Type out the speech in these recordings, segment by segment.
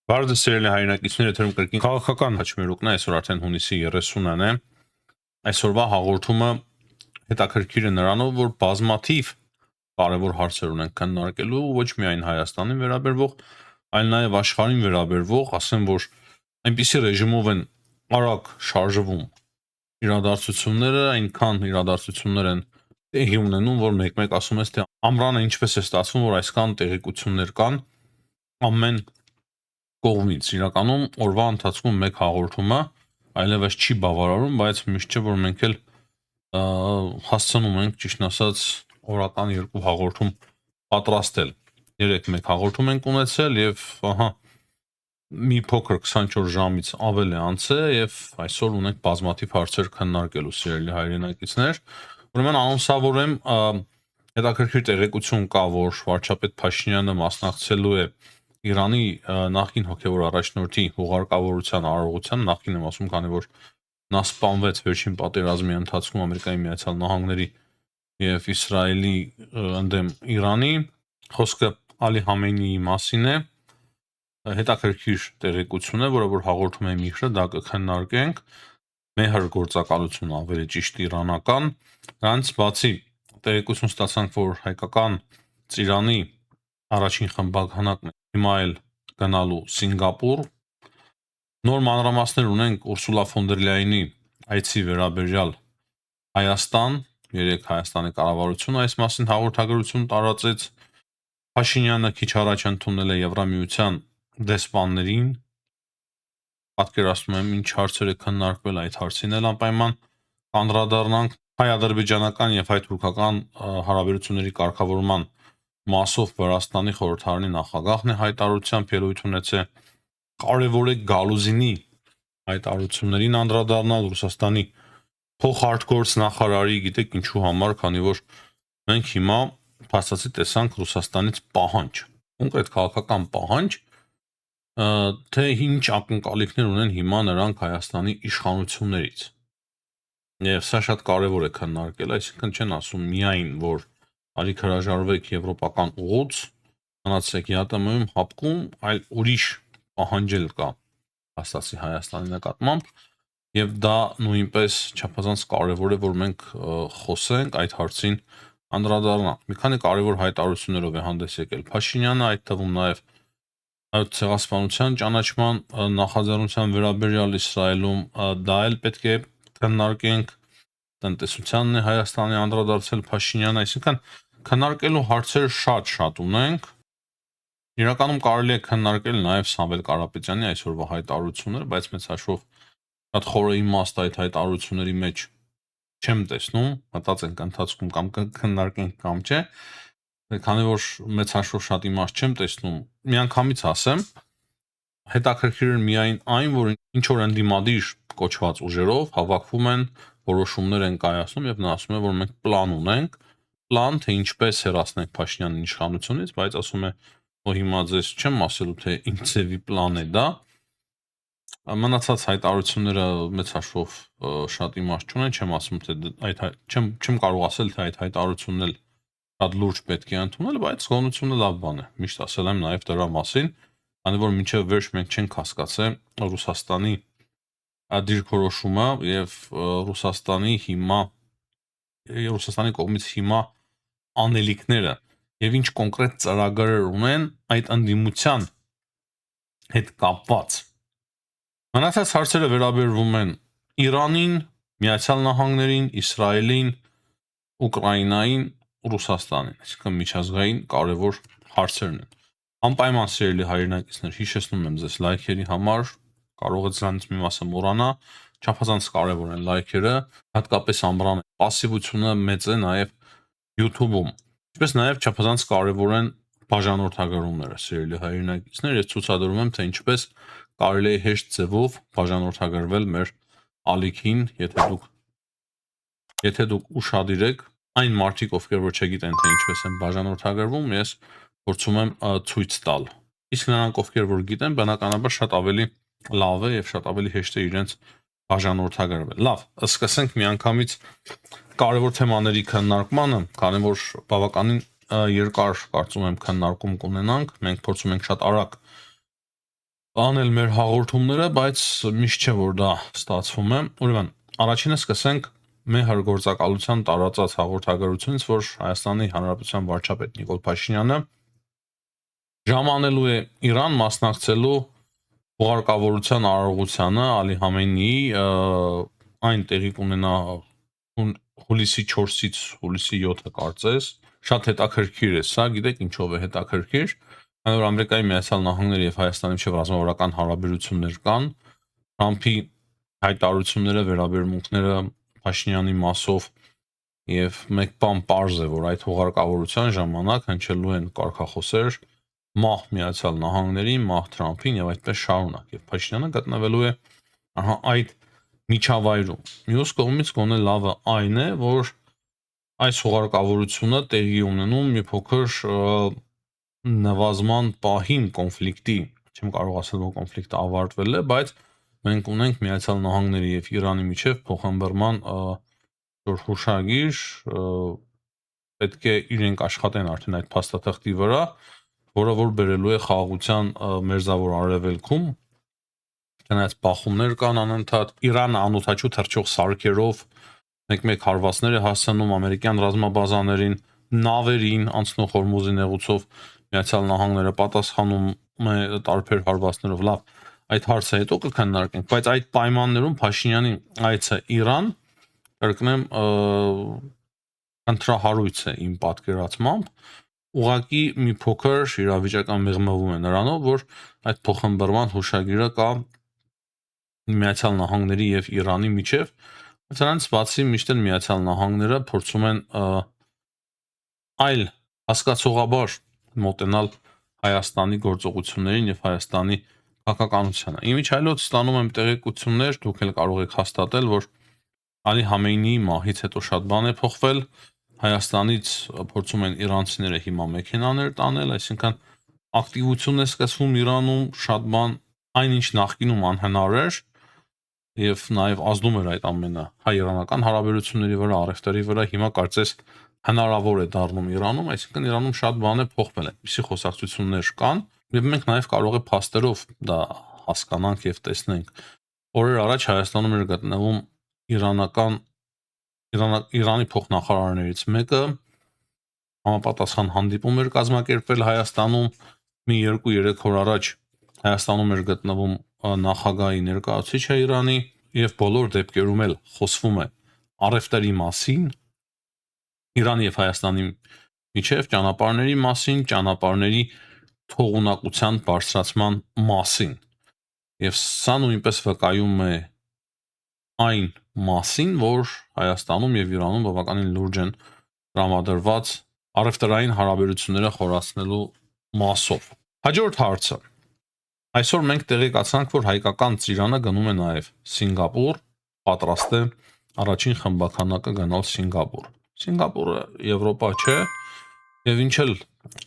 Բարդ սիրելի հայրենակիցներ, եթերում կրկին քաղաքական հաճմերուկն է, այսօր արդեն հունիսի 30-ն է։ Այսօրվա հաղորդումը հետաքրքիր է նրանով, որ բազմաթիվ կարևոր հարցեր ունենք քննարկելու, ոչ միայն Հայաստանին վերաբերող, այլ նաև աշխարհին վերաբերող, ասեմ, որ այնպիսի ռեժիմով են արագ շարժվում իրադարձությունները, այնքան իրադարձություններ են տեղի ունենում, որ մեկ-մեկ ասում ես, թե ամռանը ինչպես է ստացվում, որ այսքան տեղեկություններ կան ամեն կողմից իրականում օրվա ընթացքում մեկ հաղորդումը այլևս չի բավարարում, բայց միշտ չէ որ մենք էլ հասցնում ենք ճիշտ ասած օրական երկու հաղորդում պատրաստել։ Երեք մեկ հաղորդում ենք ունեցել եւ ահա մի փոքր 24 ժամից ավել է անցել եւ այսօր ունենք բազմաթիվ հարցեր քննարկելու սիրելի հայրենակիցներ։ Ուրեմն անոնսավորեմ հետաքրքիր տեղեկություն կա, որ վարչապետ Փաշինյանը մասնակցելու է Իրանի նախկին հոգևոր առաջնորդի հուղարկավորության արարողության, նախկին եմ ասում, քանի որ նա սպանվեց վերջին պատերազմի ընթացքում Ամերիկայի Միացյալ Նահանգների եւ Իսրայելի ընդդեմ Իրանի, խոսքը Ալի Համենեիի մասին է, հետաքրքիր տեղեկություն է, որը որ հաղորդում եմ իհրը, դա կքննարկենք, մեհր գործակալություն ավելի ճիշտ իրանական, դրանից բացի տեղեկություն ստացանք, որ հայկական Ծիրանի առաջին խմբականակն է հիմա էլ գնալու Սինգապուր։ Նոր մանրամասներ ունենք Ուրսուլա ֆոն դեր Լայենի այցի վերաբերյալ Հայաստան, երեք Հայաստանի կառավարությունը այս մասին հաղորդագրություն տարածեց։ Փաշինյանը քիչ առաջ ընդունել է Եվրամիության դեսպաններին։ Պատկերացնում եմ ինչ հարցեր է քննարկվել, այդ հարցին էլ անպայման կանդրադառնանք։ Հայ-ադրբեջանական եւ հայ-թուրքական հարաբերությունների կարգավորման մասով Վրաստանի խորհրդարանի նախագահն է հայտարարությամբ ելույթ ունեցել, կարևոր է Գալուզինի հայտարարություններին անդրադառնալ Ռուսաստանի փոխհարկորձ նախարարի, գիտեք ինչու համար, քանի որ մենք հիմա փաստացի տեսանք Ռուսաստանից պահանջ, կոնկրետ քաղաքական պահանջ, թե ինչ ակնկալիքներ ունեն հիմա նրանք Հայաստանի իշխանություններից։ Եվ սա շատ կարևոր է քննարկել, այսինքն չեն ասում միայն, որ արիք հրաժարվեք եվրոպական ուղուց, մնացեք ԵԱՏՄ-ում հապկում, այլ ուրիշ պահանջել կա հաստատի Հայաստանի նկատմամբ, եւ դա նույնպես չափազանց կարևոր է, որ մենք խոսենք այդ հարցին անդրադառնանք։ Մի քանի կարևոր հայտարարություններով է հանդես եկել Փաշինյանը, այդ թվում նաեւ այդ ցեղասպանության ճանաչման նախաձեռնության վերաբերյալ Իսրայելում դա էլ պետք է քննարկենք, տնտեսությանն է Հայաստանի անդրադարձել Փաշինյանը, այսինքն քննարկելու հարցեր շատ ունենք։ Իրականում կարելի է քննարկել նաև Սամվել Կարապետյանի այսօրվա հայտարարությունները, բայց մեծ հաշվով շատ խորը իմաստ այդ հայտարարությունների մեջ չեմ տեսնում, մտածենք ընթացքում կամ քննարկենք կամ չէ, քանի որ մեծ հաշվով շատ իմաստ չեմ տեսնում։ Միանգամից ասեմ, հետաքրքիր է միայն այն, որ ինչ որ ընդդիմադիր կոչված ուժերով հավաքվում են, որոշումներ են կայացնում եւ նա ասում է, որ մենք պլան ունենք, պլան թե ինչպես հեռացնենք Փաշինյանին իշխանությունից, բայց ասում է, որ հիմա ձեզ չեմ ասելու, թե ինչ ձևի պլան է դա։ Մնացած հայտարարությունները մեծ հաշվով շատ իմաստ չունեն, չեմ ասում, թե այդ չեմ կարող ասել, թե այդ հայտարարությունն էլ շատ լուրջ պետք է ընդունել, բայց գոնությունը լավ բան է։ Միշտ ասել եմ նաեւ դրա մասին, քանի որ մինչեւ վերջ մենք չենք հասկացել Ռուսաստանի դիրքորոշումը եւ Ռուսաստանի կողմից հիմա անելիքները եւ ինչ կոնկրետ ծրագրեր ունեն այդ ընդդիմության հետ կապված։ Մնացած հարցերը վերաբերվում են Իրանին, Միացյալ Նահանգներին, Իսրայելին, Ուկրաինային, Ռուսաստանին, այսինքն միջազգային կարևոր հարցերն են։ Անպայման սիրելի հայրենակիցներ, հիշեցնում եմ ձեզ լայքերի համար, կարող եք դրանից մի մասը մոռանալ, չափազանց կարևոր են լայքերը, հատկապես ամռան պասիվությունը մեծ է նաեւ YouTube-ում։ Ինչպես նաեւ չափազանց կարևոր են բաժանորդագրումները, սիրելի հայրենակիցներ, ես ցուցադրում եմ, թե ինչպես կարելի է հեշտ ձևով բաժանորդագրվել մեր ալիքին, եթե դուք ուշադիր եք, այն մարդիկ, ովքեր որ չգիտեն, թե ինչպես են բաժանորդագրվում, ես փորձում եմ ցույց տալ։ Իսկ նրանք, ովքեր որ գիտեն, բնականաբար շատ ավելի լավ է եւ շատ ավելի հեշտ է իրենց բաժանորդագրվել։ Լավ, սկսենք միանգամից կարևոր թեմաների քննարկմանը, քանի որ բավականին երկար կարծում եմ քննարկում կունենանք, մենք փորձում ենք շատ արագ անել մեր հաղորդումները, բայց միշտ չէ որ դա ստացվում է։ Ուրեմն, առաջինը սկսենք մեր գործակալության տարածած հաղորդագրությունից, որ Հայաստանի Հանրապետության վարչապետ Նիկոլ Փաշինյանը ժամանելու է Իրան մասնակցելու ուղարկավորության արարողությանը Ալի Համենեի այն տեղի կունենա հուլիսի 4-ից հուլիսի 7-ը կարծես։ Շատ հետաքրքիր է սա, գիտեք ինչով է հետաքրքիր։ Այն որ Ամերիկայի Միացյալ Նահանգների եւ Հայաստանի միջեւ ռազմավարական հարաբերություններ կան, Թրամփի հայտարարությունները, վերաբերմունքները Փաշինյանի մասով եւ մեկ բան պարզ է, որ այդ ուղարկավորության ժամանակ հնչելու են կարգախոսեր մահ Միացյալ Նահանգներին, մահ Թրամփին եւ այդպես շարունակ։ Եվ Փաշինյանը գտնվելու է այդ միջավայրում։ Մյուս կողմից գոնե լավը այն է, որ այս ուղարկավորությունը տեղի ունենում մի փոքր նվազման պահին կոնֆլիկտի, չեմ կարող ասել, որ կոնֆլիկտը ավարտվել է, բայց մենք ունենք Միացյալ Նահանգների եւ Իրանի միջեւ փոխհմբռնման հուշագիր, պետք է իրենք աշխատեն արդեն այդ փաստաթղթի վրա, որը որ բերելու է խաղաղության մերձավոր արևելքում, Չնայած բախումներ կան անընդհատ, Իրանը անօդաչու թռչող սարքերով մեկ-մեկ հարվածներ է հասցնում ամերիկյան ռազմաբազաներին, նավերին անցնող Հորմուզի նեղուցով Միացյալ Նահանգները պատասխանում է տարբեր հարվածներով, լավ, այդ հարցը հետո կքննարկենք, բայց այդ պայմաններում Փաշինյանի այցը Իրան, կրկնեմ, ընտրահարույց է իմ պատկերացմամբ, ուղղակի մի փոքր իրավիճական մեղմվում է նրանով, որ այդ փոխհմբռնման հուշագիրը կա Միացյալ Նահանգների եւ Իրանի միջեւ, դրանից բացի միշտ են Միացյալ Նահանգները փորձում են այլ հասկացողաբար մոտենալ Հայաստանի գործողություններին եւ Հայաստանի քաղաքականությանը։ Իմիջիայլոց ստանում եմ տեղեկություններ, դուք էլ կարող եք հաստատել, որ Ալի Համենեի մահից հետո շատ բան է փոխվել, Հայաստանից փորձում են իրանցիները հիմա մեքենաներ տանել, այսինքն ակտիվություն է սկսվում Իրանում, շատ բան, այնինչ նախկինում անհնար էր եւ նաեւ ազդում էր այդ ամենը հայ-իրանական հարաբերությունների վրա, առևտրի վրա, հիմա կարծես հնարավոր է դառնում Իրանում, այսինքն Իրանում շատ բան է փոխվել, այդպիսի խոսակցություններ կան, եւ մենք նաեւ կարող է փաստերով դա հասկանանք եւ տեսնենք։ Օրեր առաջ Հայաստանում էր գտնվում Իրանի փոխնախարարներից մեկը, համապատասխան հանդիպում էր կազմակերպվել Հայաստանում, մի 2-3 օր առաջ Հայաստանում էր գտնվում նախագահի ներկայացուցիչը Իրանի եւ բոլոր դեպքերում էլ խոսվում է առևտրի մասին, Իրանի եւ Հայաստանի միջև ճանապարհների մասին, ճանապարհների թողունակության բարձրացման մասին։ Եվ սա նույնպես վկայում է այն մասին, որ Հայաստանում եւ Իրանում բավականին լուրջ են տրամադրված առևտրային հարաբերությունները խորացնելու մասով։ Հաջորդ հարցը։ Այսօր մենք տեղեկացանք, որ հայկական ծիրանը գնում է նաեւ Սինգապուր, պատրաստ է առաջին խմբականակը գնալ Սինգապուր։ Սինգապուրը Եվրոպա չէ, եւ ինչ էլ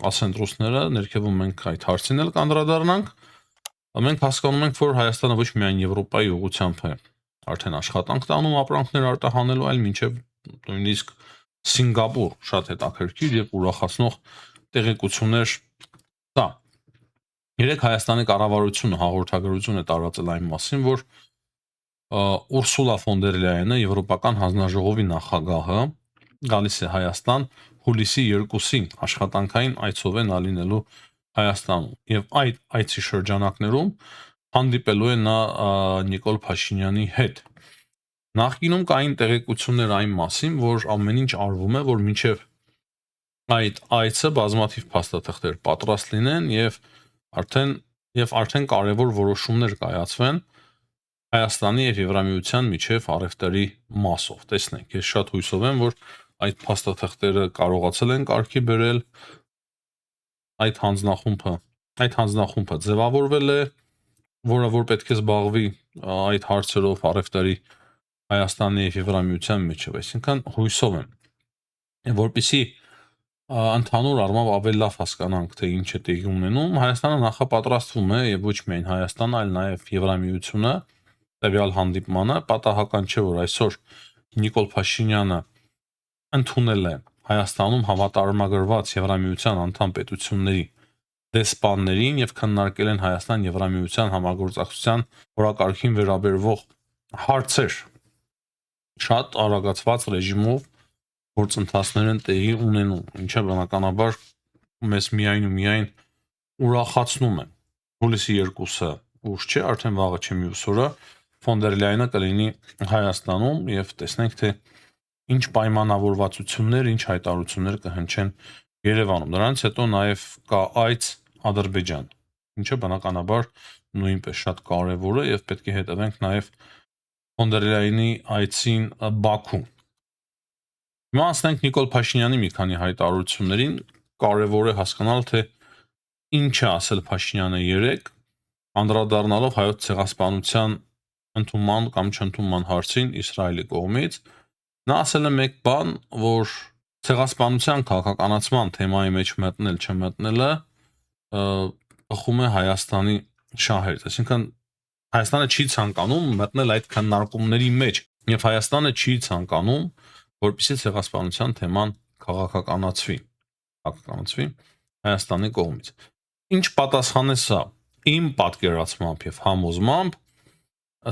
ասեն ռուսները, ներքևում մենք այդ հարցին էլ կանդրադառնանք։ Մենք հասկանում ենք, որ Հայաստանը ոչ միայն Եվրոպայի ուղղությամբ է արդեն աշխատանք տանում ապրանքներ արտահանելու, այլ մինչև նույնիսկ Սինգապուր, շատ հետաքրքիր եւ ուրախացնող տեղեկություններ դա։ Երեք Հայաստանի կառավարությունը հաղորդագրություն է տարածել այն մասին, որ Ուրսուլա ֆոն դեր Լայենը, Եվրոպական հանձնաժողովի նախագահը, գալիս է Հայաստան հուլիսի 2-ին աշխատանքային այցով են ալինելու Հայաստանում եւ այդ այցի շրջանակներում հանդիպելու է նա Նիկոլ Փաշինյանի հետ։ Նախկինում կային տեղեկություններ այն մասին, որ ամեն ինչ արվում է, որ մինչև այդ այցը բազմաթիվ փաստաթղթեր պատրաստ լինեն եւ արդեն կարևոր որոշումներ կայացվեն Հայաստանի եւ Եվրամիության միջև առևտրի մասով։ Տեսնենք, ես շատ հույսով եմ, որ այդ փաստաթղթերը կարողացել են կարգի բերել այդ հանձնախումբը ձևավորվել է, որը որ պետք է զբաղվի այդ հարցերով առևտրի Հայաստանի եւ Եվրամիության միջև, այսինքն հույսով եմ, որպեսզի ընդհանուր առմամբ ավելի լավ հասկանանք, թե ինչ է տեղի ունենում, Հայաստանը նախապատրաստվում է եւ ոչ միայն Հայաստանը, այլ նաեւ Եվրամիությունը տվյալ հանդիպմանը, պատահական չէ, որ այսօր Նիկոլ Փաշինյանը ընդունել է Հայաստանում հավատարմագրված Եվրամիության անդամ պետությունների դեսպաններին եւ քննարկել են Հայաստան-Եվրամիության համագործակցության օրակարգին վերաբերող հարցեր։ Շատ արագացված ռեժիմով գործընթացներ են տեղի ունենում, ինչը բնականաբար մեզ միայն ու միայն ուրախացնում է։ Հուլիսի 2-ը ուշ չէ, արդեն վաղը չէ, մյուս օրը ֆոն դեր Լայենը կլինի Հայաստանում եւ տեսնենք թե ինչ պայմանավորվածություններ, ինչ հայտարարություններ կհնչեն Երևանում։ Դրանից հետո նաեւ կա այց Ադրբեջան, ինչը բնականաբար նույնպես շատ կարևոր է եւ պետք է հետևենք նաեւ ֆոն դեր Լայենի այցին Բաքու։ Հիմա ասենք Նիկոլ Փաշինյանի մի քանի հայտարարություններին, կարևոր է հասկանալ թե ինչ է ասել Փաշինյանը երեք, անդրադառնալով հայոց ցեղասպանության ընդունման կամ չընդունման հարցին Իսրայելի կողմից։ Նա ասել է մեկ բան, որ ցեղասպանության քաղաքականացման թեմայի մեջ մտնել չմտնելը բխում է Հայաստանի շահերից, այսինքն Հայաստանը չի ցանկանում մտնել այդ քննարկումների մեջ եւ Հայաստանը չի ցանկանում, որպեսզի ցեղասպանության թեման քաղաքականացվի Հայաստանի կողմից։ Ինչ պատասխան է սա։ Իմ պատկերացմամբ եւ համոզմամբ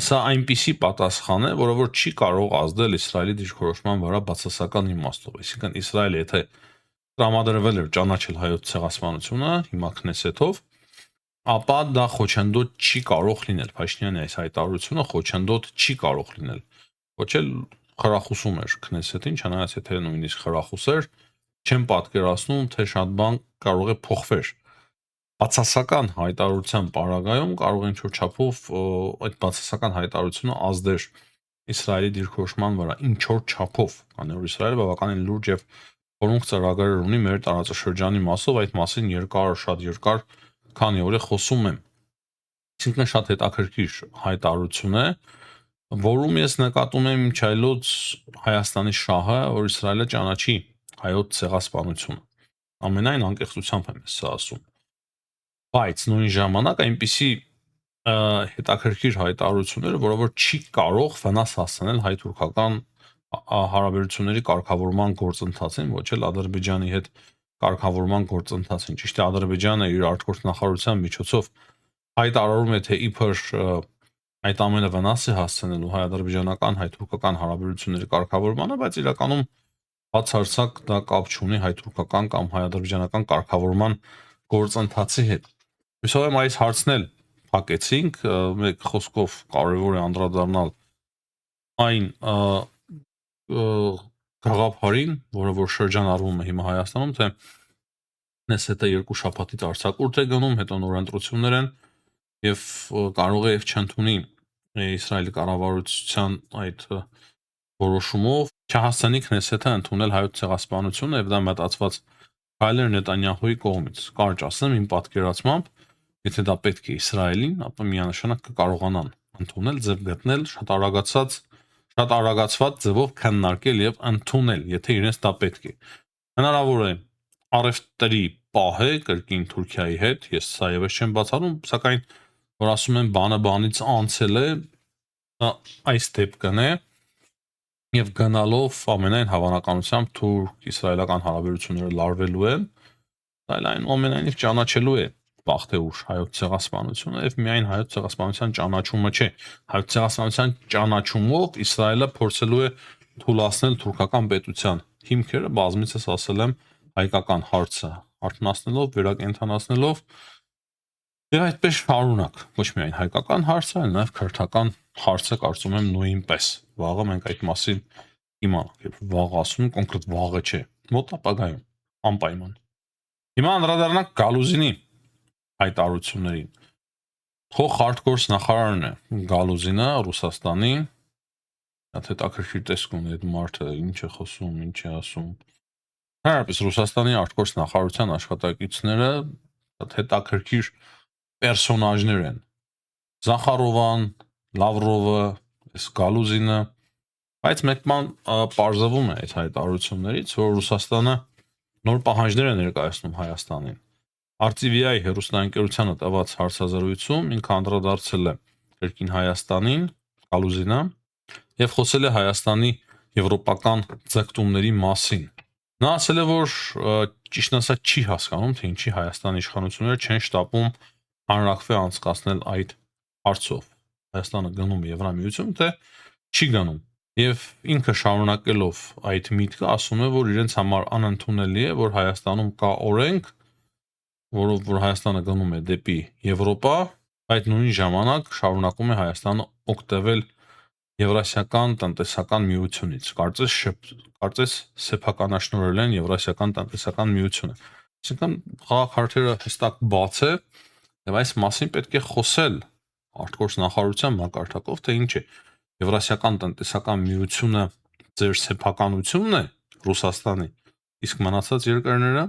սա այնպիսի պատասխան է, որը որ չի կարող ազդել Իսրայելի դիրքորոշման վրա բացասական իմաստով։ Այսինքն Իսրայելը եթե տրամադրվել էր ճանաչել հայոց ցեղասպանությունը հիմա քնեսեթով, ապա դա խոչընդոտ չի կարող լինել։ Փաշինյանի այս հայտարարությունը խոչընդոտ չի կարող լինել։ Ոչ էլ խրախուսում էր քնեսեթին, չնայած եթե նույնիսկ խրախուս էր, չեմ պատկերացնում, թե շատ բան կարող է փոխվեր։ Բացասական հայտարարության պարագայում կարող է ինչ-որ չափով այդ բացասական հայտարարությունը ազդեր Իսրայելի դիրքորոշման վրա, ինչ-որ չափով, քանի որ Իսրայելը բավականին լուրջ եւ որոնք ծրագրեր ունի մեր տարածաշրջանի մասով, այդ մասին շատ երկար քանի օր է խոսում եմ։ Այսինքն շատ հետաքրքիր հայտարարություն է, որում ես նկատում եմ միջայլոց Հայաստանի շահը, որ Իսրայելը ճանաչի հայոց ցեղասպանությունը։ Ամենայն անկեղծությամբ եմ սա ասում։ Բայց նույն ժամանակ այնպիսի հետաքրքիր հայտարարությունները, որը որ չի կարող վնաս հասցնել հայ-թուրքական հարաբերությունների կարգավորման գործընթացին, ոչ էլ Ադրբեջանի հետ կարգավորման գործընթացին։ Ճիշտ է, Ադրբեջանը իր արտգործնախարարության միջոցով հայտարարում է, թե իբր այդ ամենը վնաս է հասցնելու հայ-ադրբեջանական, հայ-թուրքական հարաբերությունների կարգավորմանը, բայց իրականում բացարձակ դա կապ չունի հայ-թուրքական կամ հայ-ադրբեջանական կարգավորման գործընթացի հետ։ Հուսով եմ այս հարցն էլ փակեցինք, մեկ խոսքով կարևոր է անդրադառնալ այն գաղափարին, որը որ շրջանառվում է հիմա Հայաստանում, թե Քնեսեթը 2 շաբաթից արձակուրդ է գնում, հետո նոր ընտրություններ են եւ կարող է եւ չընդունի Իսրայելի կառավարության այդ որոշումով չհասցնի Քնեսեթը ընդունել հայոց ցեղասպանությունը եւ դա մտածված քայլեր Նետանյահուի կողմից։ Կարճ ասեմ, իմ պատկերացմամբ, եթե դա պետք է Իսրայելին, ապա միանշանակ կկարողանան ընդունել, ձև գտնել, շատ արագացված ձևով քննարկել եւ ընդունել, եթե իրենց դա պետք է։ Հնարավոր է առևտրի պահ է կրկին Թուրքիայի հետ, ես սա եւս չեմ բացառում, սակայն որ ասում են բանը բանից անցել է, այս դեպքն է եւ գնալով ամենայն հավանականությամբ թուրք-իսրայելական հարաբերությունները լարվելու են, այլ այնուամենայնիվ ճանաչելու է վաղ թե ուշ հայոց ցեղասպանությունը եւ միայն հայոց ցեղասպանության ճանաչումը չէ, հայոց ցեղասպանության ճանաչումով Իսրայելը փորձելու է թույլատրել թուրքական պետության հիմքերը, բազմիցս ասել եմ, հայկական հարցը արթնացնելով, վերակենդանացնելով եւ այդպես շարունակ, ոչ միայն հայկական հարցը, այլ նաեւ քրթական հարցը կարծում եմ նույնպես։ Վաղը մենք այդ մասին իմանանք, երբ վաղ ասում կոնկրետ վաղը չէ, մոտ ապագայում անպայման։ Հիմա անդրադառնանք Գալուզինի հայտարարություններին։ Փոխարտգործ նախարարն է Գալուզինը Ռուսաստանի, հետաքրքիր տեսք ունի այդ մարդը, ինչ է խոսում, ինչ է ասում։ Հարաբերս Ռուսաստանի արտգործ նախարարության աշխատակիցները հետաքրքիր պերսոնաժներ են։ Զախարովան, Լավրովը, Գալուզինը, բայց մեկ բան պարզվում է այդ հայտարարություններից, որ Ռուսաստանը նոր պահանջներ է ներկայացնում Հայաստանին։ RTVI հեռուստաընկերությանը տված հարցազրույցում ինքը անդրադարձել է կրկին Հայաստանին, Գալուզինը, եւ խոսել է Հայաստանի եվրոպական ձգտումների մասին։ Նա ասել է, որ ճիշտն ասած չի հասկանում, թե ինչի Հայաստանի իշխանությունները չեն շտապում հանրաքվե անցկացնել այդ հարցով։ Հայաստանը գնում է Եվրամիություն, թե չի գնում։ Եվ ինքը շարունակելով այդ միտքը ասում է, որ իրենց համար անընդունելի է, որ Հայաստանում կա օրենք, որով որ Հայաստանը գնում է դեպի Եվրոպա, այդ նույն ժամանակ շարունակում է Հայաստանը օգտվել Եվրասիական տնտեսական միությունից, կարծես սեփականաշնորհել են Եվրասիական տնտեսական միությունը։ Այսինքն խաղաղարթերը հստակ բաց է, եւ այս մասին պետք է խոսել արտգործ նախարարության մակարդակով, թե ինչ է Եվրասիական տնտեսական միությունը ձեր սեփականությունն է Ռուսաստանի, իսկ մնացած երկրները,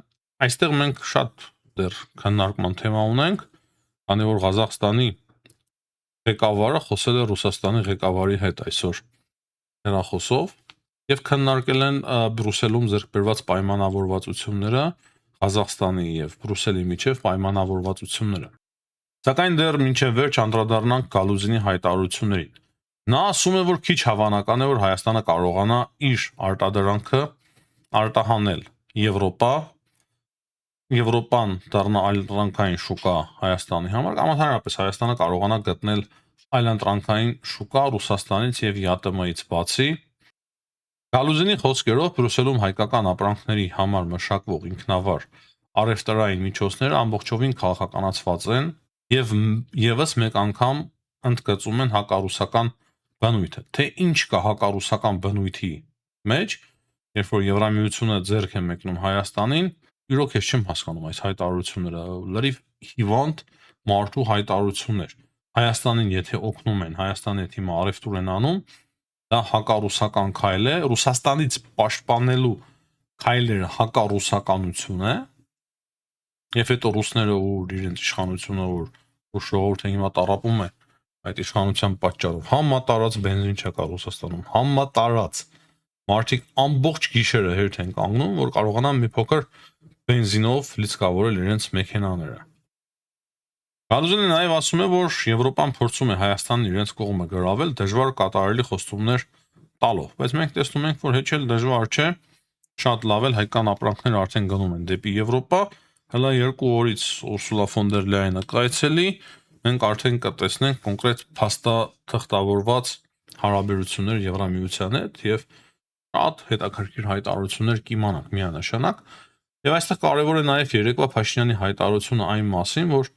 այստեղ մենք շատ դեռ քննարկման թեմա ունենք, քանի որ Ղազախստանի ղեկավարը խոսել է Ռուսաստանի ղեկավարի հետ այսօր հեռախոսով եւ քննարկել են Բրյուսելում ձեռք բերված պայմանավորվածությունները, Ղազախստանի եւ Բրյուսելի միջև պայմանավորվածությունները։ Սակայն դեռ մինչև վերջ անդրադառնանք Գալուզինի հայտարարություններին։ Նա ասում է, որ քիչ հավանական է, որ Հայաստանը կարողանա իր արտադրանքը արտահանել Եվրոպա, Եվրոպան դառնա այլընտրանքային շուկա Հայաստանի համար, կամ ընդհանրապես Հայաստանը կարողանա գտնել այլընտրանքային շուկա Ռուսաստանից եւ ԵԱՏՄ-ից բացի։ Գալուզինի խոսքերով Բրյուսելում հայկական ապրանքների համար մշակվող ինքնավար առևտրային միջոցները ամբողջովին քաղաքականացված են եւ եւս մեկ անգամ ընդգծում են հակառուսական բնույթը։ Թե ինչ կա հակառուսական բնույթի մեջ, երբ որ Եվրամիությունը ձեռք է մեկնում Հայաստանին, իրոք ես չեմ հասկանում այս հայտարարությունները, լրիվ հիվանդ մարդու հայտարարություններ։ Հայաստանին եթե օգնում են, Հայաստանի հետ հիմա առևտուր են անում, դա հակառուսական քայլ է, Ռուսաստանից պաշտպանելու քայլերը հակառուսականություն է, եւ հետո ռուսները ու իրենց իշխանությունը որ ժողովուրդը հիմա տարապում է այդ իշխանության պատճառով, համատարած բենզին չկա Ռուսաստանում, համատարած մարդիկ ամբողջ գիշերը հերթ են կանգնում, որ կարողանան մի փոքր բենզինով լիցքավորել իրենց մեքենաները։ Գալուզինը նաև ասում է, որ Եվրոպան փորձում է Հայաստանին իրենց կողմը գրավել դժվար կատարելի խոստումներ տալով, բայց մենք տեսնում ենք, որ հեչ էլ դժվար չէ, շատ լավ էլ հայկական ապրանքները արդեն գնում են դեպի Եվրոպա, հələ 2 օրից Ուրսուլա ֆոն դեր Լայենը կայցելի, մենք արդեն կտեսնենք կոնկրետ փաստաթղթավորված հարաբերություններ Եվրամիության հետ եւ շատ հետաքրքիր հայտարարություններ կիմանանք միանշանակ։ Եվ այստեղ կարևոր է նաև երեկվա Փաշինյանի հայտարարությունը այն մասին, որ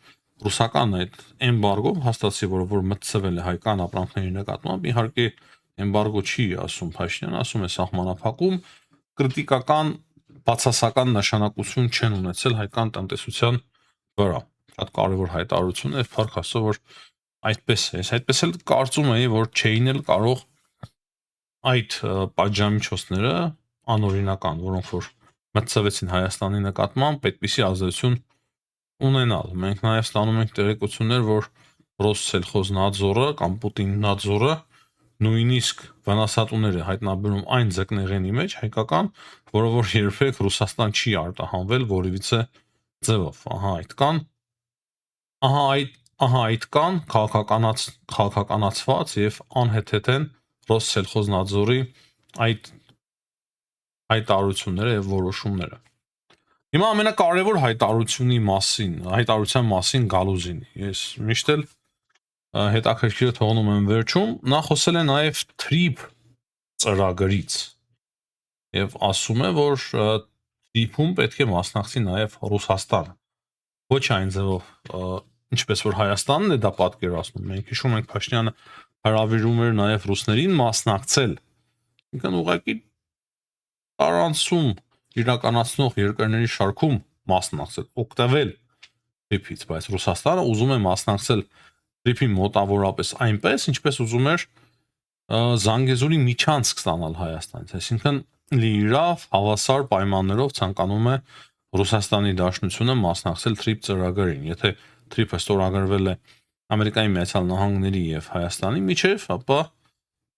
ռուսական այդ էմբարգով հաստատի, որ մտցվել է հայկական ապրանքների նկատմամբ, իհարկե էմբարգո չի ասում Փաշինյանը, ասում է սահմանափակում, կրիտիկական բացասական նշանակություն չեն ունեցել հայկական տնտեսության վրա։ Շատ կարևոր հայտարարություն է, փառք Աստծո, որ այդպես է։ Այդպես էլ կարծում էի, որ չէին էլ կարող այդ պատժամիջոցները անօրինական, որոնք որ մտցվեցին Հայաստանի նկատմամբ, այդպիսի ազդեցություն ունենալ։ Մենք նաև ստանում ենք տեղեկություններ, որ Ռոսսելխոզնadzորը կամ Պուտիննadzորը նույնիսկ վնասատուներ է հայտնաբերում այն ձկնեղենի մեջ հայկական, որը որ երբեք Ռուսաստան չի արտահանվել որևիցե ձևով։ Ահա այդ կան քաղաքականացված եւ անհեթեթ են Ռոսսելխոզնadzորի այդ հայտարարությունները եւ որոշումները։ Հիմա ամենակարևոր հայտարարության մասին Գալուզինի։ Ես միշտ էլ հետաքրքիրը թողնում եմ վերջում, նա խոսել է նաեւ TRIP ծրագրից եւ ասում է, որ TRIP-ում պետք է մասնակցի նաեւ Ռուսաստանը։ Ոչ այն ձևով, ինչպես որ Հայաստանն է դա պատկերացնում։ Մենք հիշում ենք Փաշինյանը հրավիրում էր նաեւ ռուսներին մասնակցել։ Ինքն ուղղակի տարանցում իրականացնող երկրների շարքում մասնակցել, օգտվել TRIP-ից, բայց Ռուսաստանը ուզում է մասնակցել TRIP-ի մոտավորապես այնպես, ինչպես ուզում էր Զանգեզուրի միջանցք ստանալ Հայաստանից, այսինքն լիիրավ հավասար պայմաններով ցանկանում է Ռուսաստանի Դաշնությունը մասնակցել TRIP ծրագրին։ Եթե TRIP-ը ստորագրվել է Ամերիկայի Միացյալ Նահանգների եւ Հայաստանի միջև, ապա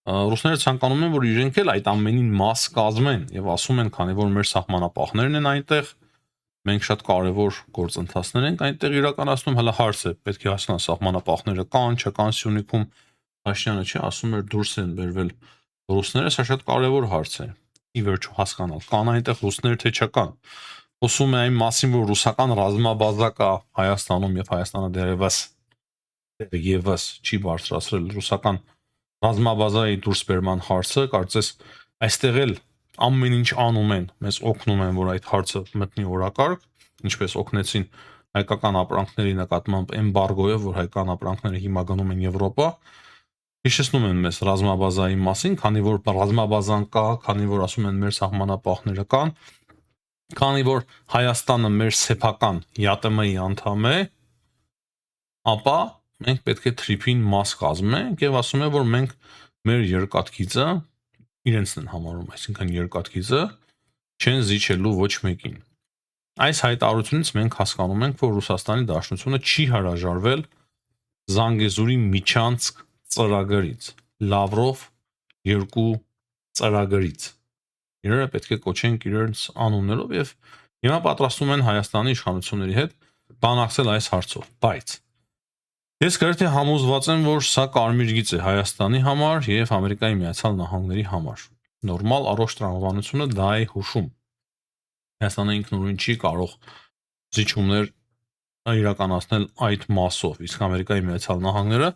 ռուսները ցանկանում են, որ իրենք էլ այդ ամենին մաս կազմեն եւ ասում են, քանի որ մեր սահմանապահներն են այնտեղ, մենք շատ կարևոր գործընթացներ ենք այնտեղ իրականացնում, հələ հարց է, պետք է հասկանան սահմանապահները կան, չկան Սյունիքում, Փաշինյանը չի ասում էր դուրս են բերվել ռուսները, սա շատ կարևոր հարց է։ ի վերջո հասկանալ, կան այնտեղ ռուսներ թե չկան։ Խոսում է այն մասին, որ ռուսական ռազմաբազա կա Հայաստանում եւ Հայաստանը դեռևս չի բարձրացրել ռուսական ռազմաբազայի դուրս բերման հարցը, կարծես այստեղ էլ ամեն ինչ անում են, մեզ օգնում են, որ այդ հարցը մտնի օրակարգ, ինչպես օգնեցին հայկական ապրանքների նկատմամբ էմբարգոյով, որ հայկական ապրանքները հիմա գնում են Եվրոպա, հիշեցնում են մեզ ռազմաբազայի մասին, քանի որ ռազմաբազան կա, քանի որ ասում են մեր սահմանապահները կան, քանի որ Հայաստանը մեր սեփական ԵԱՏՄ-ի անդամ է, ապա մենք պետք է թրիփին մաս կազմենք եւ ասում են, որ մենք մեր երկաթգիծը իրենցն են համարում, այսինքն երկաթգիծը չեն զիջելու ոչ մեկին։ Այս հայտարարությունից մենք հասկանում ենք, որ Ռուսաստանի Դաշնությունը չի հրաժարվել Զանգեզուրի միջանցք ծրագրից, Լավրով 2 ծրագրից։ Իրերը պետք է կոչենք իրենց անուններով եւ հիմա պատրաստում են Հայաստանի իշխանությունների հետ բանակցել այս հարցով, բայց ես գրեթե համոզված եմ, որ սա կարմիր գիծ է Հայաստանի համար եւ Ամերիկայի Միացյալ Նահանգների համար։ Նորմալ առողջ տրամաբանությունը դա է հուշում։ Հայաստանը ինքնուրույն չի կարող զիջումներ իրականացնել այդ մասով, իսկ Ամերիկայի Միացյալ Նահանգները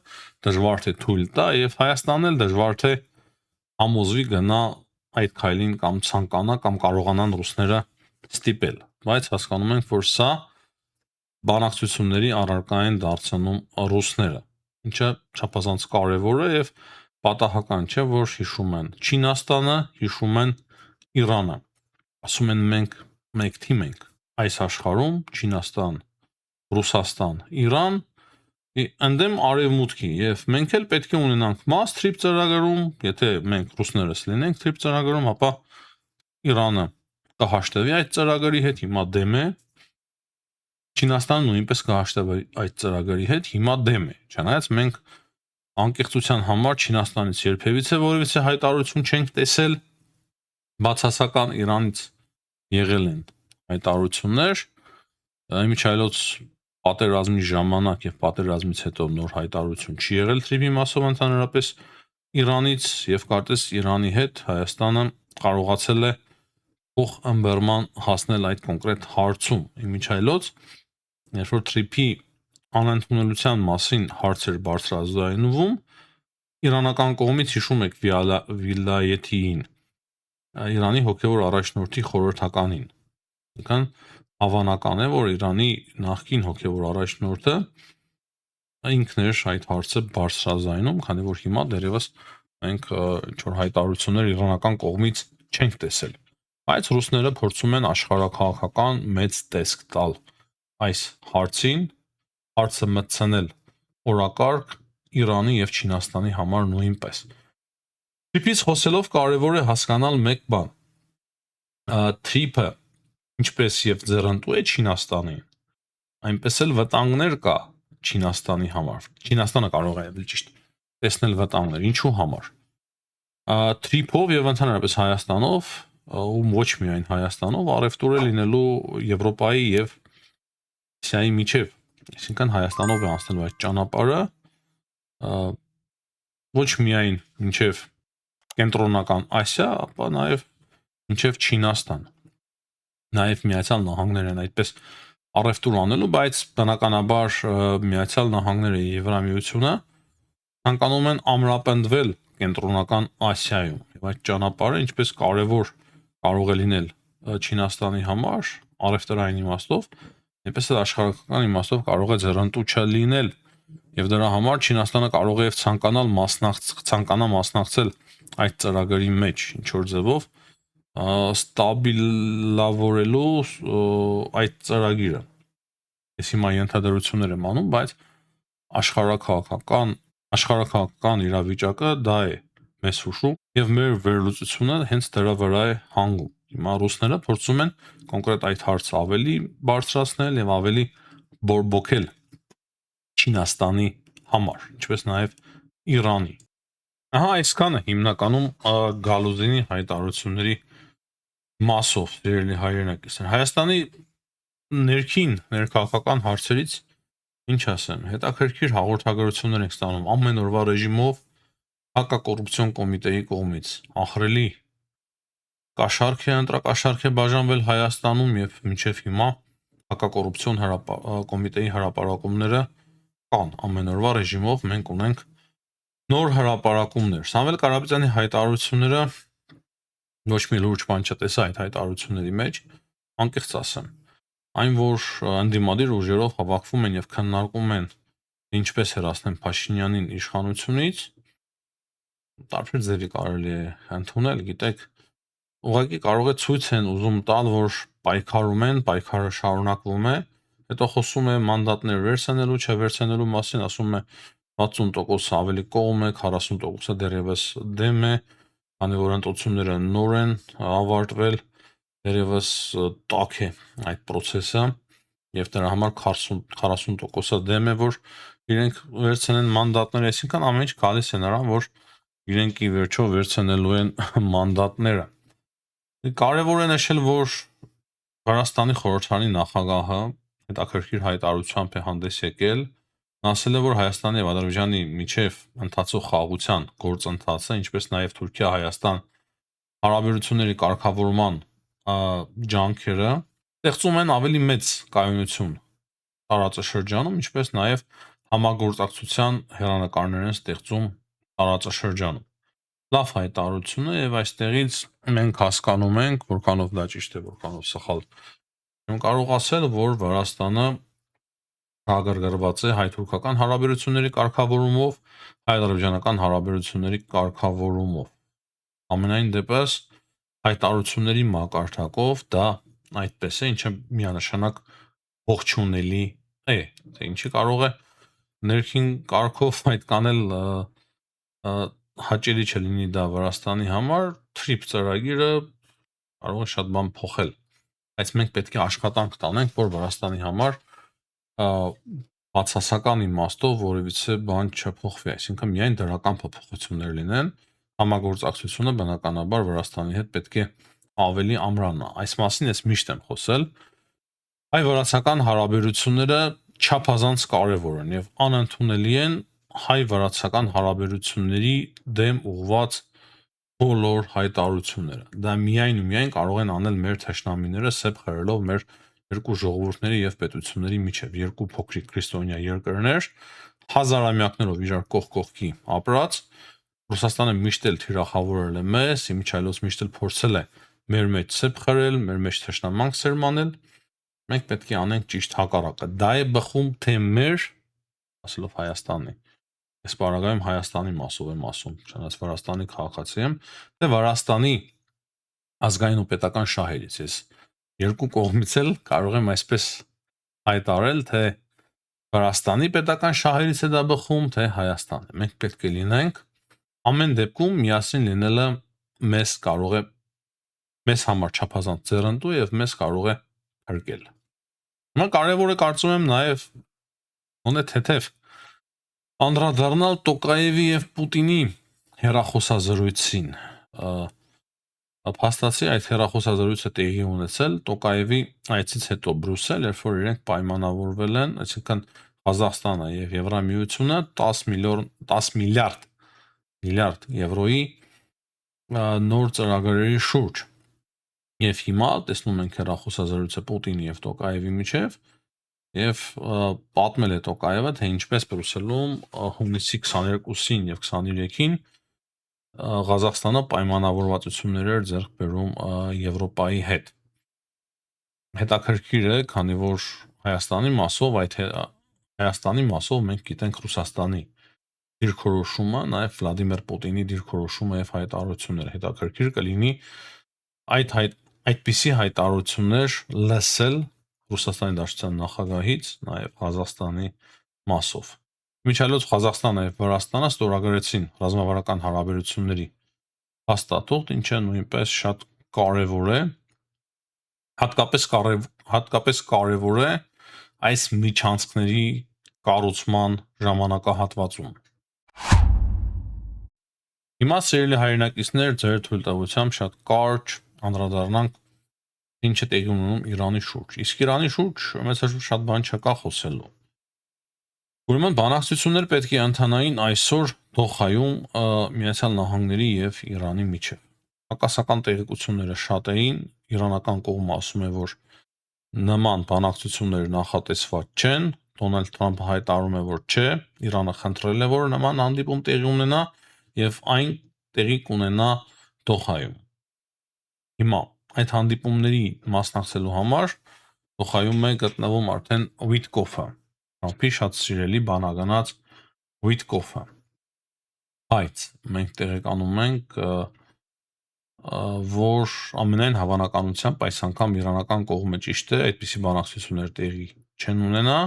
դժվար թե թույլ տա եւ Հայաստանն էլ դժվար թե համոզվի գնա այդ քայլին կամ ցանկանա կամ կարողանան ռուսները ստիպել, բայց հասկանում ենք, որ սա բանակցությունների առարկա են դարձնում ռուսները, ինչը չափազանց կարևոր է եւ պատահական չէ, որ հիշում են Չինաստանը, հիշում են Իրանը։ Ասում են մենք մեկ թիմ ենք այս աշխարհում, Չինաստան, Ռուսաստան, Իրան, ընդդեմ արևմուտքի եւ մենք էլ պետք է ունենանք մաս թրիփ ծրագրում, եթե մենք ռուսներս լինենք թրիփ ծրագրում, ապա Իրանը կհաշտվի այդ ծրագրի հետ, հիմա դեմ է։ Չինաստանը նույնպես կհաշտվի այդ ծրագրի հետ, հիմա դեմ է։ Չնայած մենք անկեղծության համար Չինաստանից երբևիցե որևիցե հայտարարություն չենք տեսել, բացասական Իրանից եղել են հայտարարություններ, իմիջայլոց պատերազմի ժամանակ եւ պատերազմից հետո նոր հայտարարություն չի եղել թրիփի մասով ընդհանրապես Իրանից եւ կարծես Իրանի հետ Հայաստանը կարողացել է փոխըմբռնման հասնել այդ կոնկրետ հարցում։ Իմիջայլոց երբ որ թրիփի անընդունելության մասին հարցեր բարձրազդայնվում, իրանական կողմից հիշում եք Վիլայեթիին, Իրանի հոգևոր առաջնորդի խորհրդականին։ Այսինքն հավանական է, որ Իրանի նախկին հոգևոր առաջնորդը ինքն էր այդ հարցը բարձրազայնում, քանի որ հիմա դեռևս մենք ինչ որ հայտարարություններ իրանական կողմից չենք տեսել։ Բայց ռուսները փորձում են աշխարհակաղակական մեծ տեսք տալ այս հարցին, հարցը մտցնել օրակարգ Իրանի եւ Չինաստանի համար նույնպես։ Թրիփից խոսելով կարևոր է հասկանալ մեկ բան։ Թրիփը ինչպես եւ ձեռնտու է Չինաստանին, այնպես էլ վտանգներ կա Չինաստանի համար։ Չինաստանը կարող է ավելի ճիշտ տեսնել վտանգներ, ինչու համար։ Թրիփով եւ ընդհանրապես Հայաստանով, ու ոչ միայն Հայաստանով, առևտուր է լինելու Եվրոպայի եւ Ասիայի միջև, այսինքն Հայաստանով է անցնելու այդ ճանապարհը ոչ միայն մինչև կենտրոնական Ասիա, ապա նաեւ մինչև Չինաստան։ Նաեւ Միացյալ Նահանգներ են այդպես առևտուր անելու, բայց բնականաբար Միացյալ Նահանգները եւ Եվրամիությունը ցանկանում են ամրապնդվել կենտրոնական Ասիայում։ Եվ այդ ճանապարհը ինչպես կարևոր կարող է լինել Չինաստանի համար առևտրային իմաստով, այնպես էլ աշխարհական իմաստով կարող է ձեռնտու չլինել։ Եվ դրա համար Չինաստանը կարող է ցանկանա մասնակցել այդ ծրագրի մեջ ինչ որ ձևով ստաբիլավորելու այդ ծրագիրը։ Ես հիմա ենթադրություններ եմ անում, բայց աշխարհակաղակական իրավիճակը դա է մեզ հուշում եւ մեր վերլուծությունը հենց դրա վրա է հանգում։ Հիմա ռուսները փորձում են կոնկրետ այդ հարցը ավելի բարձրացնել եւ ավելի բորբոքել Չինաստանի համար, ինչպես նաեւ Իրանի։ Ահա այսքանը հիմնականում Գալուզինի հայտարարությունների մասով դերելի հայրենակիցներ։ Հայաստանի ներքին ներքաղաքական հարցերից ինչ ասեմ, հետաքրքիր հաղորդագրություններ ենք ստանում ամեն օրվա ռեժիմով հակակոռուպցիոն կոմիտեի կողմից, ահռելի կաշառք է, ընտրակաշառք է բաժանվել Հայաստանում եւ մինչեւ հիմա հակակոռուպցիոն կոմիտեի հրապարակումները կան ամեն օրվա ռեժիմով մենք ունենք նոր հրապարակումներ։ Սամվել Կարապետյանի հայտարարությունները ոչ մի լուրջ բան չտեսա այդ հայտարարությունների մեջ, անկեղծ ասեմ։ Այն որ ընդդիմադիր ուժերով հավաքվում են եւ քննարկում են ինչպես հեռացնեն Փաշինյանին իշխանությունից, տարբեր ձևի կարելի է ընդունել, գիտեք, ուղղակի կարող է ցույց են ուզում տալ, որ պայքարում են, պայքարը շարունակվում է, հետո խոսում է մանդատներ վերցնելու, չվերցնելու մասին, ասում է 60% ավելի կողմ է, 40%-ը դեռևս դեմ է, քանի որ ընտրությունները նոր են ավարտվել, դեռևս տաք է այդ process-ը եւ դրա համար 40%-ը դեմ է, որ իրենք վերցնեն մանդատներ, այսինքն ամեն ինչ գալիս է նրան, որ իրենք ի վերջո վերցնելու են մանդատները։ Կարևոր է նշել, որ Վրաստանի խորհրդարանի նախագահը հետաքրքիր հայտարարությամբ է հանդես եկել, ասել է, որ Հայաստանի եւ Ադրբեջանի միջև ընթացող խաղաղության գործընթացը, ինչպես նաեւ Թուրքիա-Հայաստան հարաբերությունների կարգավորման ջանքերը ստեղծում են ավելի մեծ կայունություն տարածաշրջանում, ինչպես նաեւ համագործակցության հերանեկարներ են ստեղծում տարածաշրջանում։ Լավ հայտարարություն է եւ այստեղից մենք հասկանում ենք, որքանով դա ճիշտ է, որքանով սխալ։ Եմ կարող ասել, որ Վրաստանը հաղորդագրված է հայ-թուրքական հարաբերությունների կարգավորումով, հայ-ադրբեջանական հարաբերությունների կարգավորումով։ Ամենայն դեպս հայտարարությունների մակարդակով դա այդպես է, ինչը միանշանակ ողջունելի է, թե ինչի կարող է ներքին կարգով այդքան էլ հաճելի չլինի դա Վրաստանի համար, TRIP ծրագիրը կարող է շատ բան փոխել, բայց մենք պետք է աշխատանք տանենք, որ Վրաստանի համար բացասական իմաստով որևիցե բան չփոխվի, այսինքն միայն դրական փոփոխություններ լինեն, համագործակցությունը բնականաբար Վրաստանի հետ պետք է ավելի ամրանա։ Այս մասին ես միշտ եմ խոսել։ Հայ-վրացական հարաբերությունները չափազանց կարևոր են եւ անընդունելի են հայ-վրացական հարաբերությունների դեմ ուղղված բոլոր հայտարարությունները։ Դա միայն ու միայն կարող են անել մեր թշնամիները սեփ խրելով մեր երկու ժողովուրդների եւ պետությունների միջև, երկու փոքրիկ քրիստոնյա երկրներ, հազարամյակներով իրար կողք կողքի ապրած, Ռուսաստանը միշտ էլ թիրախավորել է մեզ, Իմիջայլոց միշտ էլ փորձել է մեր մեջ սեփ խրել, մեր մեջ թշնամանք սերմանել, մենք պետք է անենք ճիշտ հակառակը։ Դա է բխում թե մեր, ասելով Հայաստանի, այս բaragայում Հայաստանի մասով եմ ասում, չնայած Վրաստանի քաղաքացի եմ, թե Վրաստանի ազգային ու պետական շահերից ես երկու կողմից էլ կարող եմ այսպես հայտարարել, թե Վրաստանի պետական շահերից է դա բխում, թե Հայաստանի։ Մենք պետք է լինենք ամեն դեպքում միասին լինելը մեզ կարող է մեզ համար չափազանց ձեռնտու եւ մեզ կարող է փրկել։ Հիմա կարևոր է կարծում եմ նաեւ ունե թեթև անդրադառնալ Տոկաևի եւ Պուտինի հեռախոսազրույցին։ Փաստացի այդ հեռախոսազրույցը տեղի ունեցել Տոկաևի այցից հետո Բրյուսել, երբ որ իրենք պայմանավորվել են, այսինքն Ղազախստանը եւ Եվրամիությունը 10 միլիարդ եվրոյի նոր ծրագրերի շուրջ։ Եվ հիմա տեսնում ենք հեռախոսազրույցը Պուտինի եւ Տոկաևի միջև եւ պատմել է Տոկաևը, թե ինչպես Բրյուսելում հունիսի 22-ին եւ 23-ին Ղազախստանը պայմանավորվածություններ էր ձեռք բերում Եվրոպայի հետ։ Հետաքրքիր է, քանի որ Հայաստանի մասով մենք գիտենք Ռուսաստանի դիրքորոշումը, նաև Վլադիմիր Պուտինի դիրքորոշումը եւ հայտարարությունները։ Հետաքրքիր կլինի այդպիսի հայտարարություններ լսել Ռուսաստանի Դաշնության նախագահից, նաև Ղազախստանի մասով։ Միջալոց Ղազախստանը եւ Վրաստանը ստորագրեցին ռազմավարական հարաբերությունների հաստատող, ինչը նույնպես շատ կարևոր է։ Հատկապես կարևոր է այս միջանցքների կառուցման ժամանակահատվածում։ Հիմա սիրելի հայրենակիցներ, ձեր թույլտվությամբ շատ կարճ անդրադառնանք ինչ է տեղի ունենում Իրանի շուրջ։ Իսկ Իրանի շուրջ մեծ շատ բան չկա խոսելու։ Ուրեմն բանակցություններ պետք է ընթանային այսօր Դոխայում Միացյալ Նահանգների եւ Իրանի միջև։ հակասական տեղեկությունները շատ էին, իրանական կողմը ասում է, որ նման բանակցություններ նախատեսված չեն, Դոնալդ Թրամփը հայտարարում է, որ չէ, Իրանը խնդրել է, որ նման հանդիպում տեղի ունենա եւ այն տեղի կունենա Դոհայում։ Հիմա այդ հանդիպումների մասնակցելու համար Դոհայում է գտնվում արդեն Վիտկոֆը, Թրամփի շատ սիրելի բանականած Վիտկոֆը։ Բայց մենք տեղեկանում ենք, որ ամենայն հավանականությամբ այս անգամ իրանական կողմը ճիշտ է, այդպիսի բանակցություններ տեղի չեն ունենա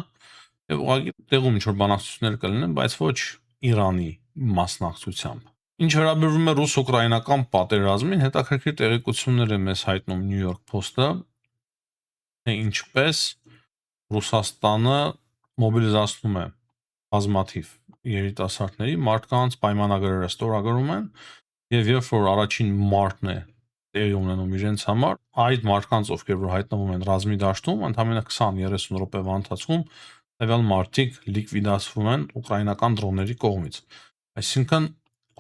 եւ ուղղակի տեղում ինչ որ բանակցություններ կլինեն, բայց ոչ Իրանի մասնակցությամբ։ Ինչ վերաբերում է ռուս-ուկրաինական պատերազմին, հետաքրքիր տեղեկություններ է մեզ հայտնում New York Post-ը, թե ինչպես Ռուսաստանը մոբիլիզացնում է բազմաթիվ երիտասարդների, մարդկանց պայմանագրերը ստորագրում են եւ երբ որ առաջին մարտն է տեղի ունենում իրենց համար, այդ մարդկանց, ովքեր որ հայտնվում են ռազմի դաշտում, ընդամենը 20-30 րոպեվա ընթացքում տվյալ մարդիկ լիկվիդացվում են ուկրաինական դրոնների կողմից։ Այսինքն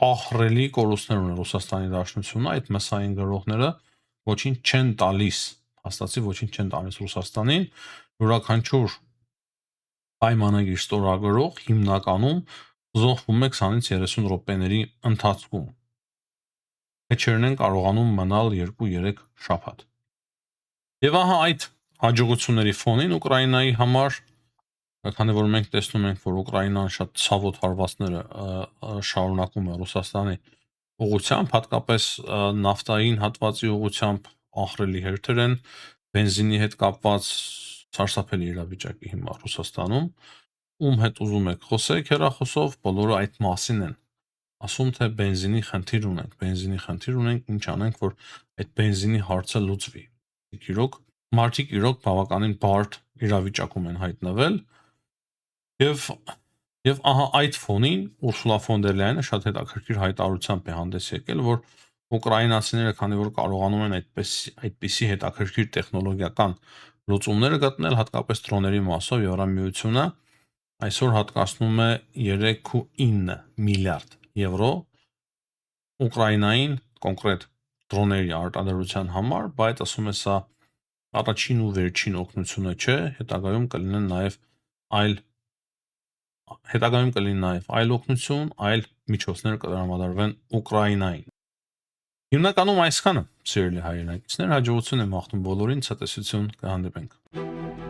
ահռելի կորուստներ ունի Ռուսաստանի Դաշնությունը, այդ մսային գրողները ոչինչ չեն տալիս, հաստատի ոչինչ չեն տալիս Ռուսաստանին, յուրաքանչյուր պայմանագիր ստորագրող հիմնականում զոհվում է 20-ից 30 րոպեների ընթացքում։ Հետքերն են կարողանում մնալ 2-3 շաբաթ։ Եվ ահա այդ հաջողությունների ֆոնին Ուկրաինայի համար, քանի որ մենք տեսնում ենք, որ Ուկրաինան շատ ցավոտ հարվածները շարունակում է Ռուսաստանի ուղղությամբ, հատկապես նավթային հատվածի ուղղությամբ ահռելի հերթեր են, բենզինի հետ կապված սարսափելի իրավիճակի հիմա Ռուսաստանում, ում հետ ուզում եք խոսեք հեռախոսով, բոլորը այդ մասին են ասում, թե բենզինի խնդիր ունենք, ինչ անենք, որ այդ բենզինի հարցը լուծվի։ Մարդիկ իրոք բավականին բարդ իրավիճակում են հայտնվել եւ ահա այդ ֆոնին Ուրսուլա ֆոն դեր Լայենը շատ հետաքրքիր հայտարարությամբ է հանդես եկել, որ ուկրաինացիները, քանի որ կարողանում են այդպիսի հետաքրքիր տեխնոլոգիական լուծումներ գտնել, հատկապես դրոների մասով Եվրամիությունը այսօր հատկացնում է 3.9 միլիարդ եվրո Ուկրաինային կոնկրետ դրոների արտադրության համար, բայց ասում է սա առաջին ու վերջին օգնությունը չէ, հետագայում կլինի նաև այլ օգնություն, այլ միջոցներ կտրամադրվեն Ուկրաինային։ Հիմնականում այսքանը, սիրելի հայրենակիցներ, հաջողություն եմ մաղթում բոլորին, ցտեսություն, կհանդիպենք։